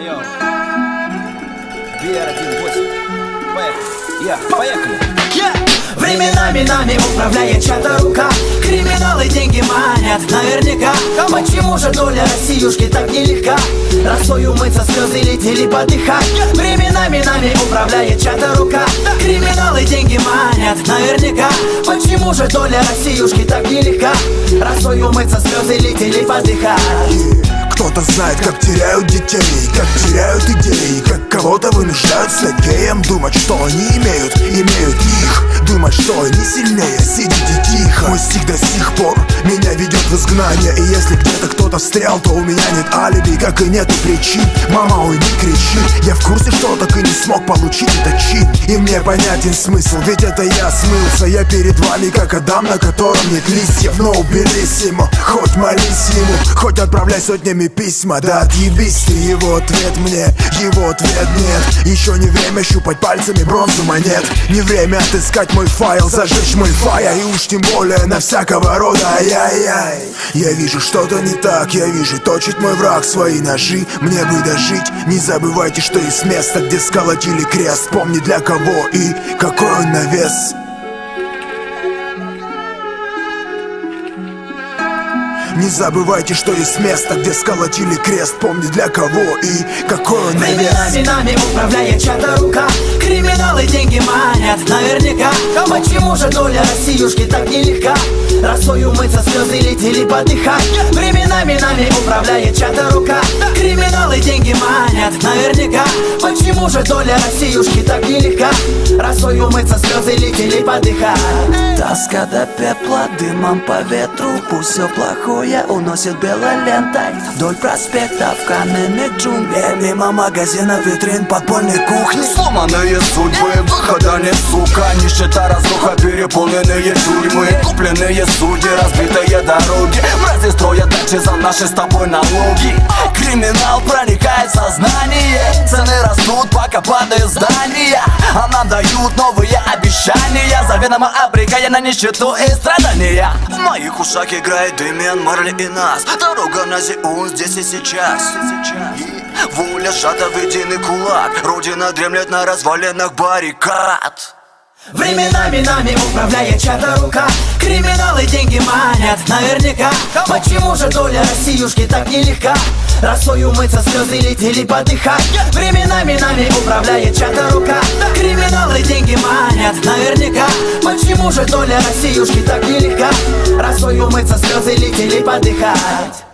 Йоу. VR18. Поехали. Временами нами управляет чья-то рука. Криминалы деньги манят наверняка. Почему же доля Россиюшки так нелегка? Росой умыться, слезы летели подыхать. Временами нами управляет чья-то рука. Криминалы деньги манят наверняка. Почему же доля Россиюшки так нелегка? Росой умыться, слезы летели подыхать. Кто-то знает, как теряют детей, как теряют идеи, как кого-то вынуждают стать геем. Думать, что они имеют их. Думать, что они сильнее, сидите тихо. Мой стих до сих пор меня ведет в изгнание. И если где-то кто-то встрял, то у меня нет алиби, как и нету причин. Мама, ой, не кричи. Я в курсе, что так и не смог получить этот чин. И мне понятен смысл, ведь это я смылся. Я перед вами, как Адам, на котором нет листьев. Но убелиссимо, хоть молись ему, хоть отправляй сотнями письма. Да отъебись ты, его ответ мне, его ответ нет. Еще не время щупать пальцами бронзу монет. Не время отыскать мой файл, зажечь мой файл. И уж тем более на всякого рода ай-яй-яй. Я вижу что-то не так, я вижу точит мой враг свои ножи. Мне бы дожить, не забывайте, что есть место, где сколотили крест. Помни для кого и какой он на вес. Не забывайте, что есть место, где сколотили крест. Помни для кого и какой он на вес. Временами нами управляет чья-то рука. Криминалы деньги манят наверняка. Почему же доля Россиюшки так нелегка? Росой умыться, слезы летели подыхать. Временами нами управляет чья-то рука. Криминалы деньги манят наверняка. Почему же доля Россиюшки так нелегка? Росой умыться, слезы летели подыхать. Тоска до пепла дымом по ветру. Пусть все плохое уносит белой лентой вдоль проспектов каменных джунглей. Мимо магазинов, витрин, подпольной кухни. Сломанные судьбы, выхода нет, сука. Нищета, разруха, переполненные тюрьмы. Купленные судьи, разбитые дороги. Мрази строят дачи за наши с тобой налоги. Криминал проникает в сознание. Цены растут, пока падают здания. А нам дают новые обещания, заведомо обрекая на нищету и страдания. В моих ушах играет Дэмиан Марли и нас. Дорога на Зеун здесь и сейчас. Воля сжата в единый кулак. Родина дремлет на развалинах баррикад. Временами нами управляет чья-то рука. Криминалы деньги манят наверняка. Почему же доля Россиюшки так нелегка? Росой умыться, слезы летели подыхать. Временами нами управляет чья-то рука. Криминалы деньги манят наверняка. Почему же доля Россиюшки так нелегка? Росой умыться, слезы летели подыхать.